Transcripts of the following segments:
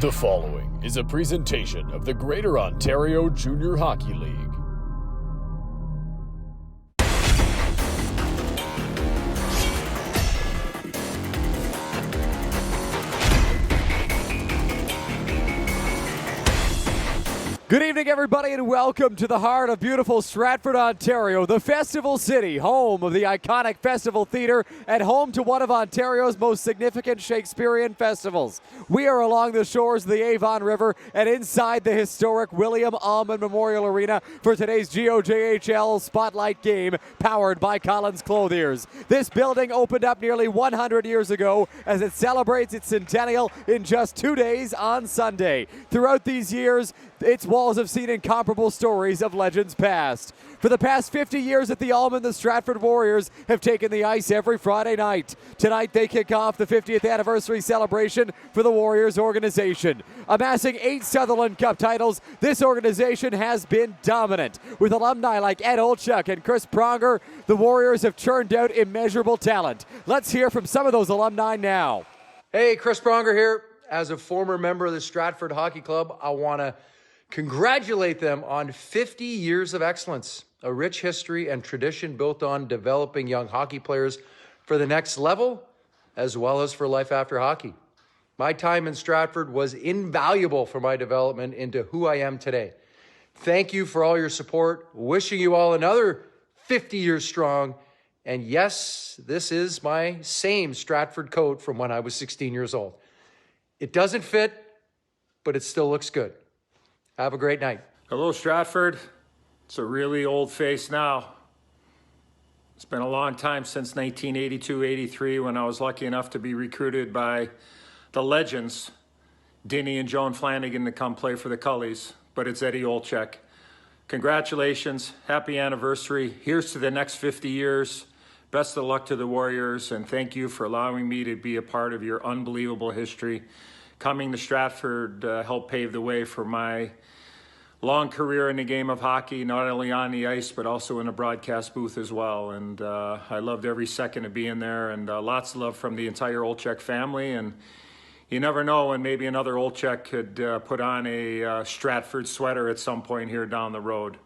The following is a presentation of the Greater Ontario Junior Hockey League. Good evening, everybody, and welcome to the heart of beautiful Stratford, Ontario, the Festival City, home of the iconic Festival Theatre and home to one of Ontario's most significant Shakespearean festivals. We are along the shores of the Avon River and inside the historic William Allman Memorial Arena for today's GOJHL Spotlight game powered by Collins Clothiers. This building opened up nearly 100 years ago as it celebrates its centennial in just 2 days on Sunday. Throughout these years, its walls have seen incomparable stories of legends past. For the past 50 years at the Allman, the Stratford Warriors have taken the ice every Friday night. Tonight they kick off the 50th anniversary celebration for the Warriors organization. Amassing 8 Sutherland Cup titles, this organization has been dominant. With alumni like Ed Olchuk and Chris Pronger, the Warriors have churned out immeasurable talent. Let's hear from some of those alumni now. Hey, Chris Pronger here. As a former member of the Stratford Hockey Club, I want to congratulate them on 50 years of excellence, a rich history and tradition built on developing young hockey players for the next level, as well as for life after hockey. My time in Stratford was invaluable for my development into who I am today. Thank you for all your support. Wishing you all another 50 years strong. And yes, this is my same Stratford coat from when I was 16 years old. It doesn't fit, but it still looks good. Have a great night. Hello, Stratford. It's a really old face now. It's been a long time since 1982-83 when I was lucky enough to be recruited by the legends, Dinny and Joan Flanagan, to come play for the Cullies, but it's Eddie Olchuk. Congratulations, happy anniversary. Here's to the next 50 years. Best of luck to the Warriors, and thank you for allowing me to be a part of your unbelievable history. Coming to Stratford helped pave the way for my long career in the game of hockey, not only on the ice, but also in a broadcast booth as well. And I loved every second of being there, and lots of love from the entire Olchuk family. And you never know when maybe another Olchuk could put on a Stratford sweater at some point here down the road.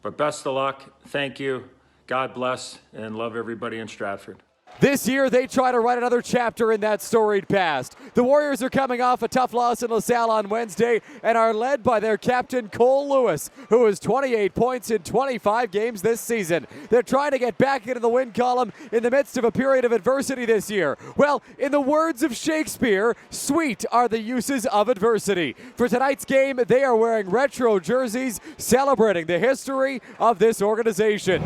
But best of luck. Thank you. God bless, and love everybody in Stratford. This year, they try to write another chapter in that storied past. The Warriors are coming off a tough loss in LaSalle on Wednesday and are led by their captain, Cole Lewis, who has 28 points in 25 games this season. They're trying to get back into the win column in the midst of a period of adversity this year. Well, in the words of Shakespeare, sweet are the uses of adversity. For tonight's game, they are wearing retro jerseys celebrating the history of this organization.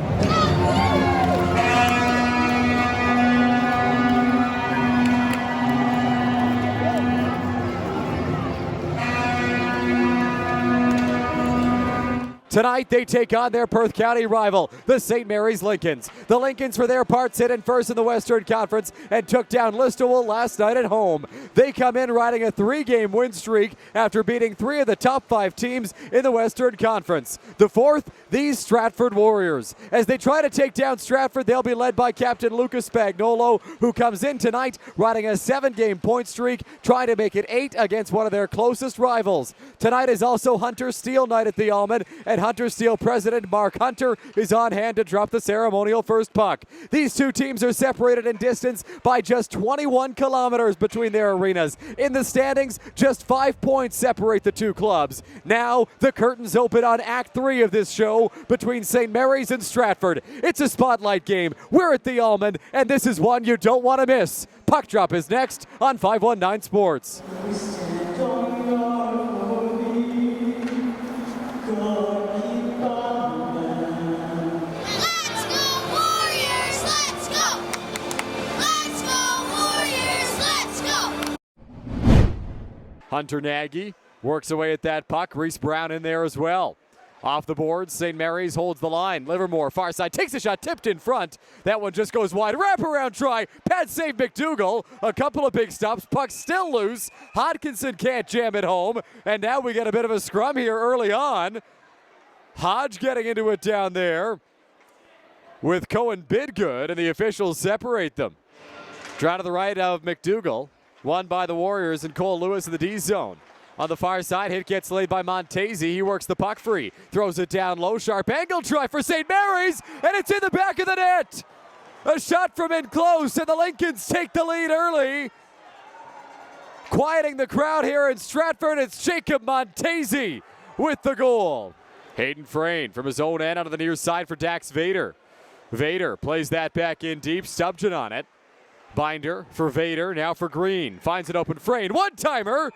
Tonight, they take on their Perth County rival, the St. Mary's Lincolns. The Lincolns, for their part, sit in first in the Western Conference and took down Listowel last night at home. They come in riding a 3-game win streak after beating 3 of the top 5 teams in the Western Conference. The fourth, these Stratford Warriors. As they try to take down Stratford, they'll be led by Captain Lucas Spagnolo, who comes in tonight riding a 7-game point streak, trying to make it 8 against one of their closest rivals. Tonight is also Hunter Steele night at the Allman, and Hunter Steele president Mark Hunter is on hand to drop the ceremonial first puck. These two teams are separated in distance by just 21 kilometers between their arenas. In the standings, just 5 points separate the two clubs. Now, the curtains open on Act 3 of this show between St. Mary's and Stratford. It's a spotlight game. We're at the Allman, and this is one you don't want to miss. Puck drop is next on 519 Sports. Hunter Nagy works away at that puck. Reese Brown in there as well. Off the board, St. Mary's holds the line. Livermore, far side, takes a shot, tipped in front. That one just goes wide. Wraparound try. Pad save McDougall. A couple of big stops. Puck still loose. Hodkinson can't jam it home. And now we get a bit of a scrum here early on. Hodge getting into it down there with Cohen Bidgood, and the officials separate them. Draw to the right of McDougall. Won by the Warriors and Cole Lewis in the D zone. On the far side, hit gets laid by Montesi. He works the puck free. Throws it down low. Sharp angle try for St. Mary's. And it's in the back of the net. A shot from in close. And the Lincolns take the lead early. Quieting the crowd here in Stratford. It's Jacob Montesi with the goal. Hayden Frayne from his own end onto the near side for Dax Vader. Vader plays that back in deep. Stubjan on it. Binder for Vader. Now for Green. Finds an open Frayne. One-timer.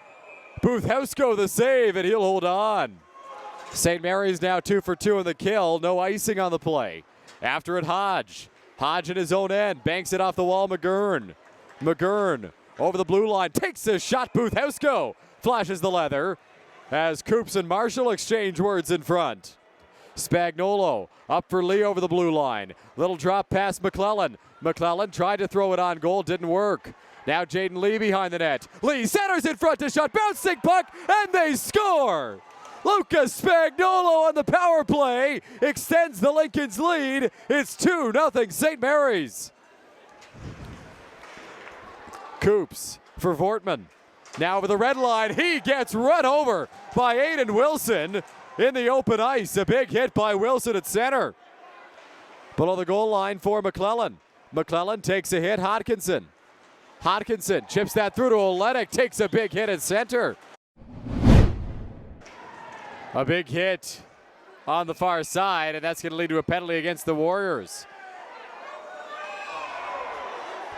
Buthausko the save, and he'll hold on. St. Mary's now 2 for 2 in the kill. No icing on the play. After it, Hodge. Hodge at his own end. Banks it off the wall, McGurn. McGurn over the blue line. Takes a shot. Buthausko flashes the leather as Coops and Marshall exchange words in front. Spagnuolo up for Lee over the blue line. Little drop past McClellan. McClellan tried to throw it on goal. Didn't work. Now Jaden Lee behind the net. Lee centers in front to shot. Bouncing puck, and they score! Lucas Spagnuolo on the power play extends the Lincolns' lead. It's 2-0 St. Mary's. Coops for Vortman. Now over the red line. He gets run over by Aiden Wilson in the open ice. A big hit by Wilson at center. Below the goal line for McClellan. McClellan takes a hit. Hodkinson chips that through to Olenek, takes a big hit at center. A big hit on the far side, and that's going to lead to a penalty against the Warriors.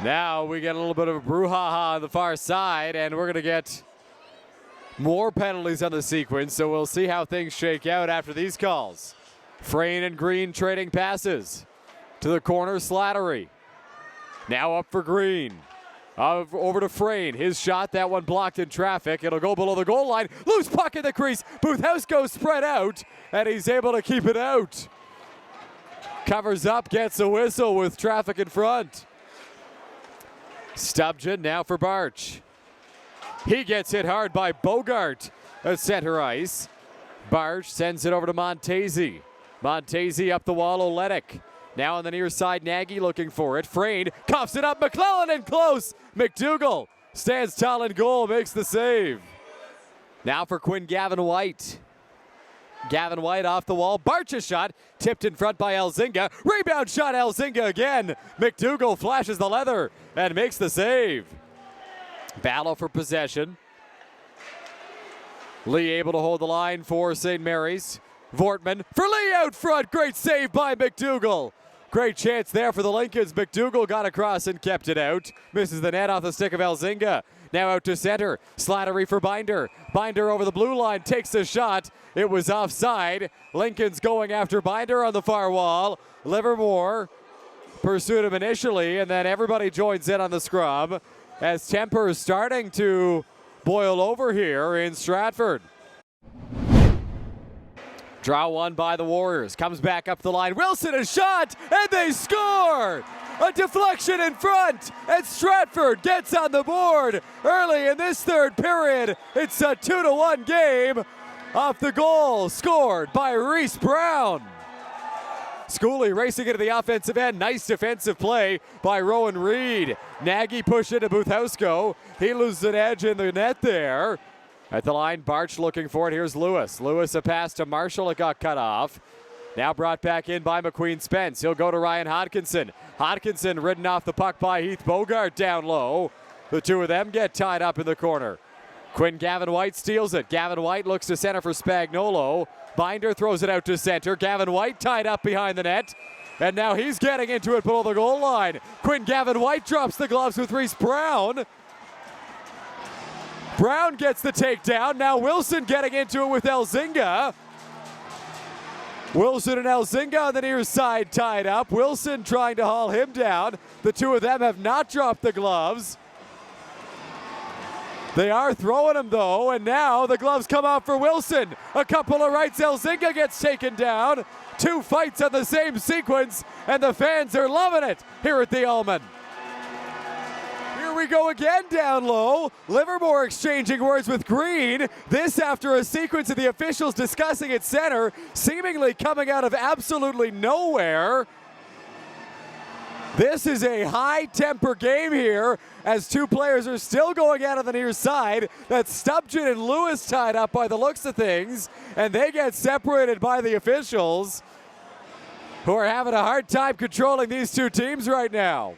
Now we get a little bit of a brouhaha on the far side, and we're going to get more penalties on the sequence, so we'll see how things shake out after these calls. Frayne and Green trading passes to the corner. Slattery. Now up for Green. Over to Frayne. His shot, that one blocked in traffic. It'll go below the goal line. Loose puck in the crease. Buthausko spread out, and he's able to keep it out. Covers up, gets a whistle with traffic in front. Stubjan now for Barch. He gets hit hard by Bogart at center ice. Barch sends it over to Montesi. Montesi up the wall, Olenek. Now on the near side, Nagy looking for it. Frayne coughs it up. McClellan in close. McDougall stands tall in goal, makes the save. Now for Quinn Gavin White. Gavin White off the wall. Barch's shot tipped in front by Elzinga. Rebound shot, Elzinga again. McDougall flashes the leather and makes the save. Battle for possession. Lee able to hold the line for St. Mary's. Vortman for Lee out front. Great save by McDougall. Great chance there for the Lincolns. McDougall got across and kept it out. Misses the net off the stick of Elzinga. Now out to center. Slattery for Binder. Binder over the blue line. Takes a shot. It was offside. Lincoln's going after Binder on the far wall. Livermore pursued him initially, and then everybody joins in on the scrum as temper is starting to boil over here in Stratford. Draw one by the Warriors. Comes back up the line. Wilson a shot, and they score! A deflection in front, and Stratford gets on the board early in this third period. It's a 2-1 game off the goal scored by Reese Brown. Schooley racing into the offensive end. Nice defensive play by Rowan Reed. Nagy pushed into Buthausko. He loses an edge in the net there. At the line, Barch looking for it. Here's Lewis. Lewis a pass to Marshall. It got cut off. Now brought back in by McQueen Spence. He'll go to Ryan Hodkinson. Hodkinson ridden off the puck by Heath Bogart down low. The two of them get tied up in the corner. Quinn Gavin White steals it. Gavin White looks to center for Spagnuolo. Binder throws it out to center. Gavin White tied up behind the net. And now he's getting into it below the goal line. Quinn Gavin White drops the gloves with Reese Brown. Brown gets the takedown. Now Wilson getting into it with Elzinga. Wilson and Elzinga on the near side tied up. Wilson trying to haul him down. The two of them have not dropped the gloves. They are throwing him though, and now the gloves come off for Wilson. A couple of rights, Elzinga gets taken down. Two fights on the same sequence, and the fans are loving it here at the Allman. Here we go again down low. Livermore exchanging words with Green. This after a sequence of the officials discussing at center, seemingly coming out of absolutely nowhere. This is a high-temper game here as two players are still going out on the near side. That's Stubchin and Lewis tied up by the looks of things, and they get separated by the officials, who are having a hard time controlling these two teams right now.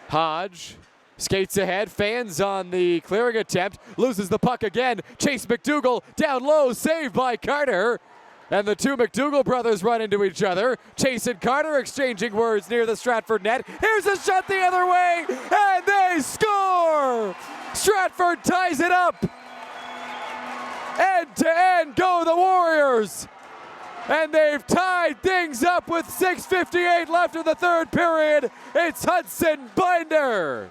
Hodge skates ahead, fans on the clearing attempt, loses the puck again. Chase McDougall down low, saved by Carter. And the two McDougall brothers run into each other. Chase and Carter exchanging words near the Stratford net. Here's a shot the other way, and they score! Stratford ties it up. End to end go the Warriors. And they've tied things up with 6:58 left in the third period. It's Hudson Binder.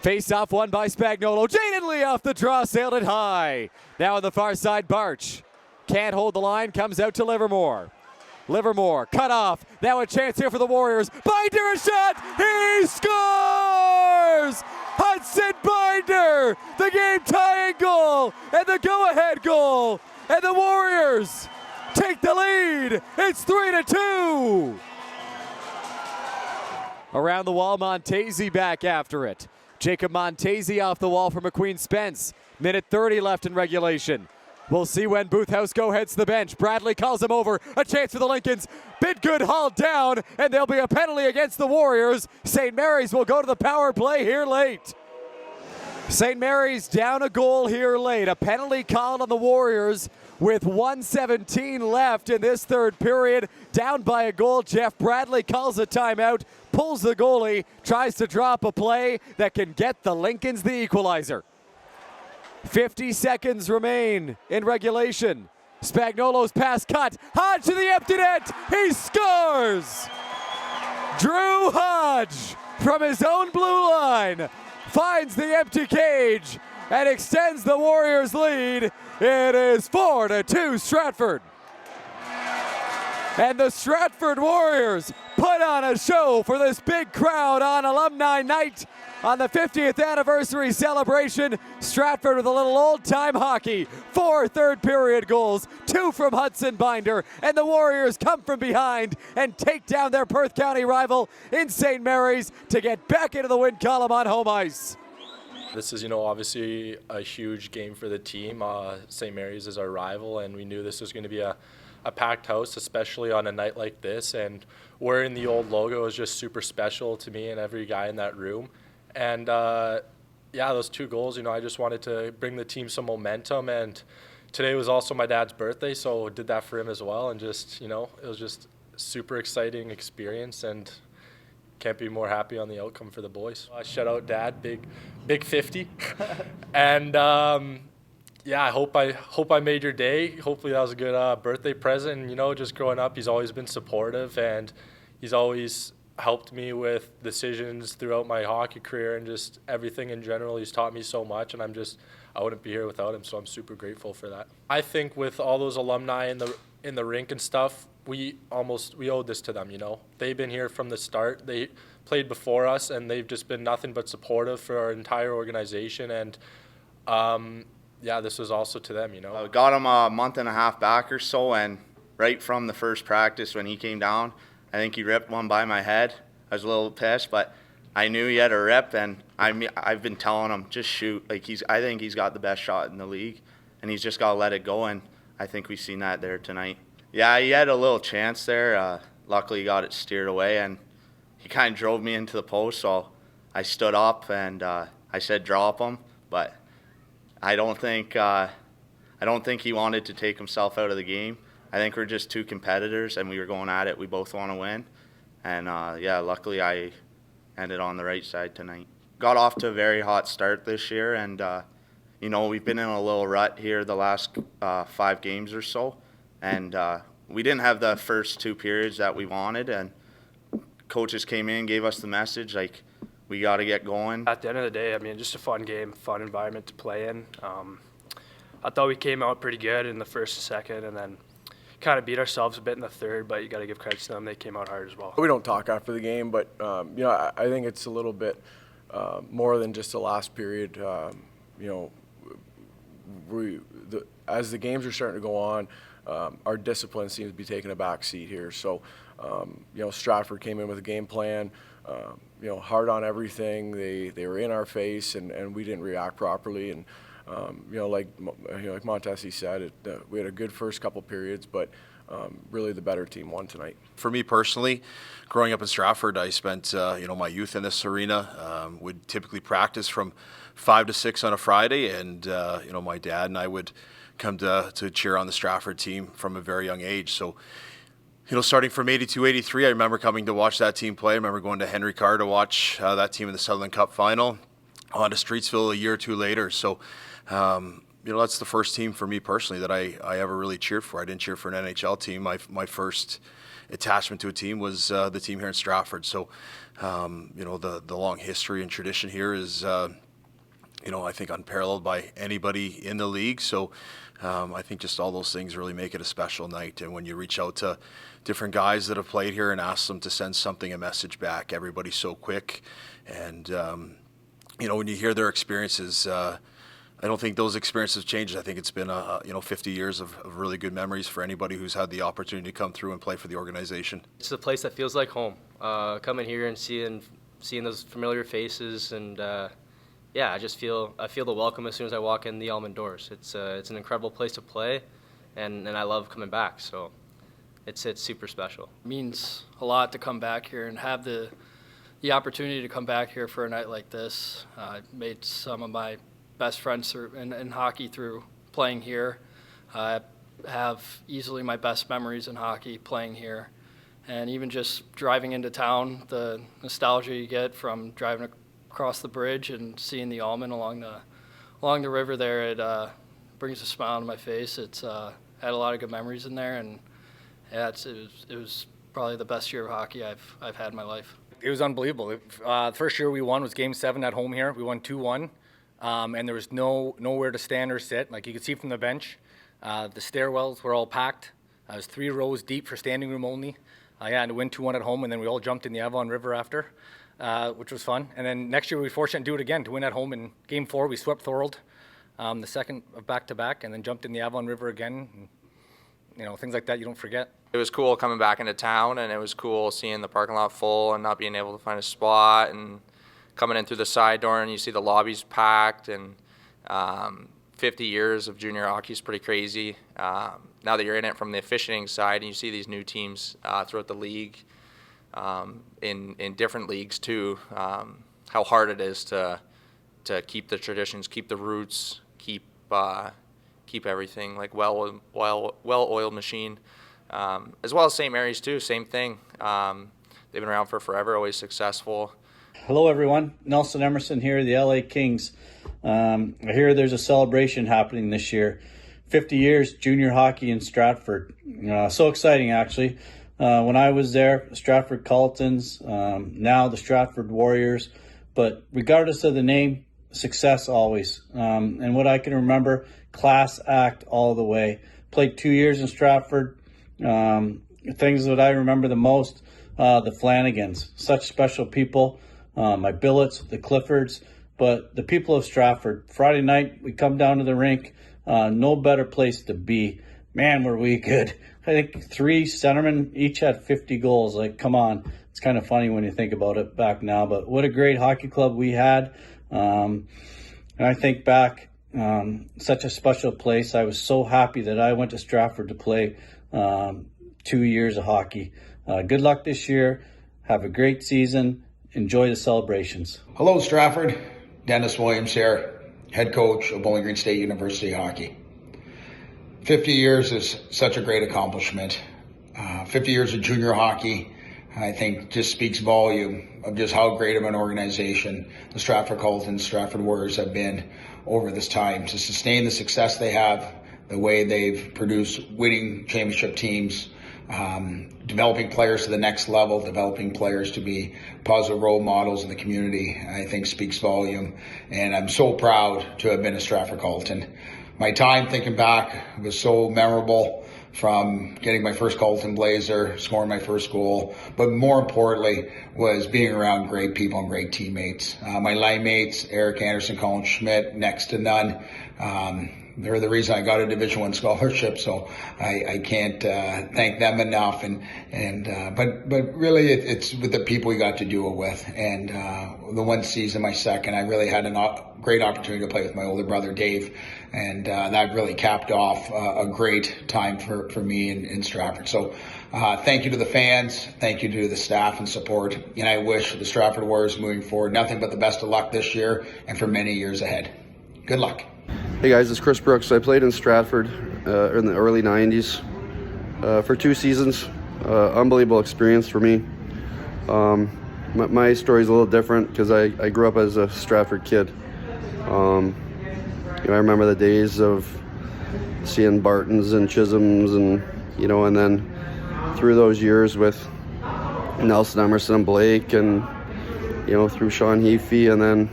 Face off won by Spagnolo. Jaden Lee off the draw, sailed it high. Now on the far side, Barch. Can't hold the line, comes out to Livermore. Livermore, cut off. Now a chance here for the Warriors. Binder a shot, he scores! Hudson Binder, the game tying goal and the go-ahead goal. And the Warriors take the lead. It's 3-2. Around the wall, Montesi back after it. Jacob Montesi off the wall for McQueen Spence. Minute 30 left in regulation. We'll see when Booth-Houseco heads to the bench. Bradley calls him over. A chance for the Lincolns. Bidgood hauled down, and there'll be a penalty against the Warriors. St. Mary's will go to the power play here late. St. Mary's down a goal here late. A penalty called on the Warriors with 1:17 left in this third period. Down by a goal. Jeff Bradley calls a timeout, pulls the goalie, tries to drop a play that can get the Lincolns the equalizer. 50 seconds remain in regulation. Spagnolo's pass cut. Hodge to the empty net. He scores! Drew Hodge from his own blue line finds the empty cage and extends the Warriors' lead. It is 4-2 Stratford. And the Stratford Warriors put on a show for this big crowd on Alumni Night. On the 50th anniversary celebration, Stratford with a little old-time hockey. 4 third-period goals, 2 from Hudson Binder, and the Warriors come from behind and take down their Perth County rival in St. Mary's to get back into the win column on home ice. This is, obviously a huge game for the team. St. Mary's is our rival, and we knew this was going to be a packed house, especially on a night like this. And wearing the old logo is just super special to me and every guy in that room. And those 2 goals, I just wanted to bring the team some momentum. And today was also my dad's birthday, so did that for him as well. And just, it was just a super exciting experience, and can't be more happy on the outcome for the boys. Shout out Dad, big 50. And I hope I made your day. Hopefully that was a good birthday present. And, just growing up, he's always been supportive, and he's always helped me with decisions throughout my hockey career and just everything in general. He's taught me so much, and I wouldn't be here without him, so I'm super grateful for that. I think with all those alumni in the rink and stuff, we owed this to them, They've been here from the start. They played before us, and they've just been nothing but supportive for our entire organization. And this was also to them, I got him a month and a half back or so, and right from the first practice when he came down, I think he ripped one by my head. I was a little pissed, but I knew he had a rip, and I've been telling him, just shoot. I think he's got the best shot in the league, and he's just got to let it go, and I think we've seen that there tonight. Yeah, he had a little chance there. Luckily, he got it steered away, and he kind of drove me into the post, so I stood up, and I said drop him, but I don't think he wanted to take himself out of the game. I think we're just 2 competitors, and we were going at it. We both want to win. And, luckily I ended on the right side tonight. Got off to a very hot start this year, and, we've been in a little rut here the last 5 games or so. And we didn't have the first 2 periods that we wanted, and coaches came in, gave us the message, we got to get going. At the end of the day, just a fun game, fun environment to play in. I thought we came out pretty good in the first and second, and then kind of beat ourselves a bit in the third, but you got to give credit to them. They came out hard as well. We don't talk after the game, but, I think it's a little bit more than just the last period. As the games are starting to go on, our discipline seems to be taking a back seat here. So, Stratford came in with a game plan, hard on everything. They were in our face, and we didn't react properly. And like Montesi said, we had a good first couple periods, but really the better team won tonight. For me personally, growing up in Stratford, I spent my youth in this arena. Would typically practice from 5 to 6 on a Friday, and my dad and I would come to cheer on the Stratford team from a very young age. So, starting from 82, 83, I remember coming to watch that team play. I remember going to Henry Carr to watch that team in the Sutherland Cup final, on to Streetsville a year or two later. So, that's the first team for me personally that I ever really cheered for. I didn't cheer for an NHL team. My first attachment to a team was the team here in Stratford. So, the long history and tradition here is, I think unparalleled by anybody in the league. So, I think just all those things really make it a special night. And when you reach out to different guys that have played here and ask them to send a message back, everybody's so quick. And, when you hear their experiences, I don't think those experiences change. I think it's been 50 years of really good memories for anybody who's had the opportunity to come through and play for the organization. It's a place that feels like home. Coming here and seeing those familiar faces, and I feel the welcome as soon as I walk in the Allman doors. It's an incredible place to play, and I love coming back. So it's super special. It means a lot to come back here and have the opportunity to come back here for a night like this. I made some of my best friends in hockey through playing here. I have easily my best memories in hockey playing here. And even just driving into town, the nostalgia you get from driving across the bridge and seeing the Allman along the river there, it brings a smile on my face. It's had a lot of good memories in there, and it was probably the best year of hockey I've had in my life. It was unbelievable. The first year we won was Game 7 at home here. We won 2-1. And there was nowhere to stand or sit. Like you could see from the bench, the stairwells were all packed. It was 3 rows deep for standing room only. And to win 2-1 at home, and then we all jumped in the Avon River after, which was fun. And then next year we were fortunate to do it again, to win at home. In Game 4, we swept Thorold, the second of back-to-back, and then jumped in the Avon River again. And, things like that you don't forget. It was cool coming back into town, and it was cool seeing the parking lot full and not being able to find a spot, and coming in through the side door and you see the lobbies packed, and 50 years of junior hockey is pretty crazy. Now that you're in it from the officiating side and you see these new teams throughout the league, in different leagues too, how hard it is to keep the traditions, keep the roots, keep everything like well-oiled machine, as well as St. Mary's too. Same thing. They've been around for forever, always successful. Hello everyone, Nelson Emerson here, the LA Kings. I hear there's a celebration happening this year. 50 years junior hockey in Stratford. So exciting actually. When I was there, Stratford Cultons, now the Stratford Warriors. But regardless of the name, success always. And what I can remember, class act all the way. Played 2 years in Stratford. Things that I remember the most, the Flanagans. Such special people. My Billets, the Cliffords, but the people of Stratford. Friday night, we come down to the rink. No better place to be. Man, were we good. I think 3 centermen each had 50 goals. Like, come on. It's kind of funny when you think about it back now, but what a great hockey club we had. And I think back, such a special place. I was so happy that I went to Stratford to play 2 years of hockey. Good luck this year. Have a great season. Enjoy the celebrations. Hello, Stratford. Dennis Williams here, head coach of Bowling Green State University Hockey. 50 years is such a great accomplishment. 50 years of junior hockey, I think, just speaks volume of just how great of an organization the Stratford Cultons, Stratford Warriors have been over this time. To sustain the success they have, the way they've produced winning championship teams, developing players to the next level, developing players to be positive role models in the community, I think speaks volume. And I'm so proud to have been a Stratford Culton. My time thinking back was so memorable, from getting my first Colton blazer, scoring my first goal, but more importantly was being around great people and great teammates. My line mates, Eric Anderson, Colin Schmidt, next to none. They're the reason I got a Division I scholarship, so I can't thank them enough. But really, it's with the people we got to do it with. And the one season, my second, I really had a great opportunity to play with my older brother Dave, and that really capped off a great time for me in Stratford. So thank you to the fans, thank you to the staff and support, and I wish the Stratford Warriors moving forward nothing but the best of luck this year and for many years ahead. Good luck. Hey guys, it's Chris Brooks. I played in Stratford in the early 90s for 2 seasons. Unbelievable experience for me. My story is a little different because I grew up as a Stratford kid. I remember the days of seeing Bartons and Chisholms and then through those years with Nelson Emerson and Blake and through Sean Heafy, and then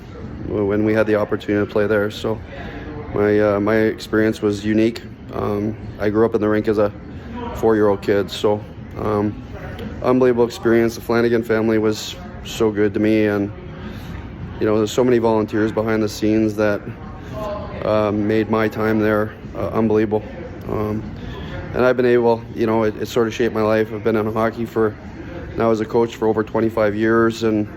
when we had the opportunity to play there. So my experience was unique. I grew up in the rink as a 4-year-old kid, so unbelievable experience. The Flanagan family was so good to me, and there's so many volunteers behind the scenes that made my time there unbelievable. And I've been able, it sort of shaped my life. I've been in hockey now as a coach for over 25 years, and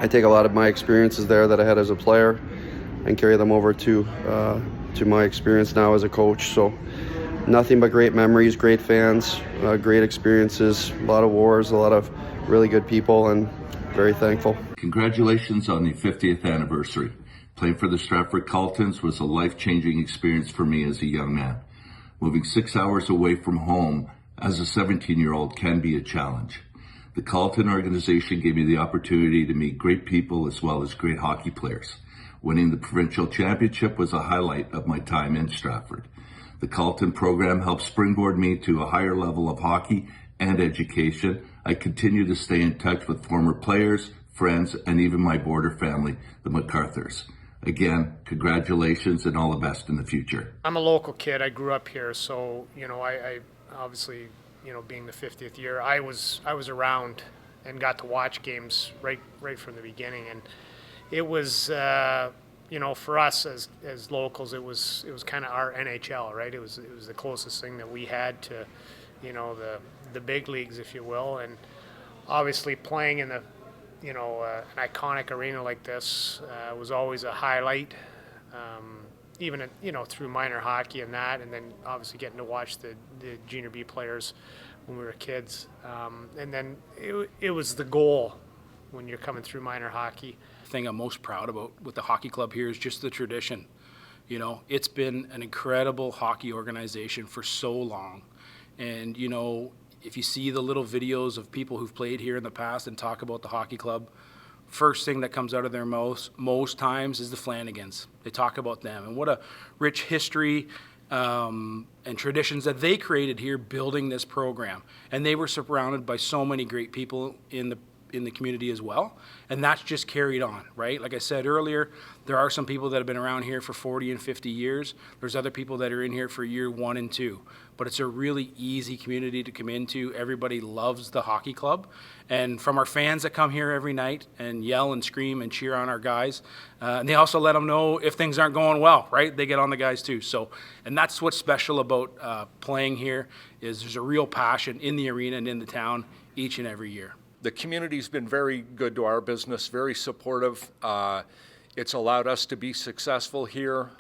I take a lot of my experiences there that I had as a player and carry them over to my experience now as a coach. So nothing but great memories, great fans, great experiences, a lot of wars, a lot of really good people, and very thankful. Congratulations on the 50th anniversary. Playing for the Stratford Cultons was a life-changing experience for me as a young man. Moving 6 hours away from home as a 17-year-old can be a challenge. The Carleton organization gave me the opportunity to meet great people as well as great hockey players. Winning the provincial championship was a highlight of my time in Stratford. The Carleton program helped springboard me to a higher level of hockey and education. I continue to stay in touch with former players, friends, and even my border family, the MacArthurs. Again, congratulations and all the best in the future. I'm a local kid. I grew up here, so I obviously, being the 50th year, I was around and got to watch games right from the beginning, and it was for us as locals, it was kind of our NHL, right? It was the closest thing that we had to the big leagues, if you will, and obviously playing in the an iconic arena like this was always a highlight, even through minor hockey and that, and then obviously getting to watch the junior B players when we were kids, and then it was the goal when you're coming through minor hockey. The thing I'm most proud about with the hockey club here is just the tradition. It's been an incredible hockey organization for so long, and if you see the little videos of people who've played here in the past and talk about the hockey club, first thing that comes out of their mouth most times is the Flanagans. They talk about them and what a rich history and traditions that they created here building this program. And they were surrounded by so many great people in the community as well, and that's just carried on, right? Like I said earlier, there are some people that have been around here for 40 and 50 years. There's other people that are in here for year 1 and 2, but it's a really easy community to come into. Everybody loves the hockey club, and from our fans that come here every night and yell and scream and cheer on our guys, and they also let them know if things aren't going well, right? They get on the guys too. So, and that's what's special about playing here, is there's a real passion in the arena and in the town each and every year. The community's been very good to our business, very supportive. It's allowed us to be successful here.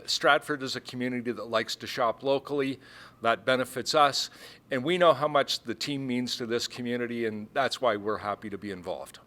Stratford is a community that likes to shop locally. That benefits us. And we know how much the team means to this community, and that's why we're happy to be involved.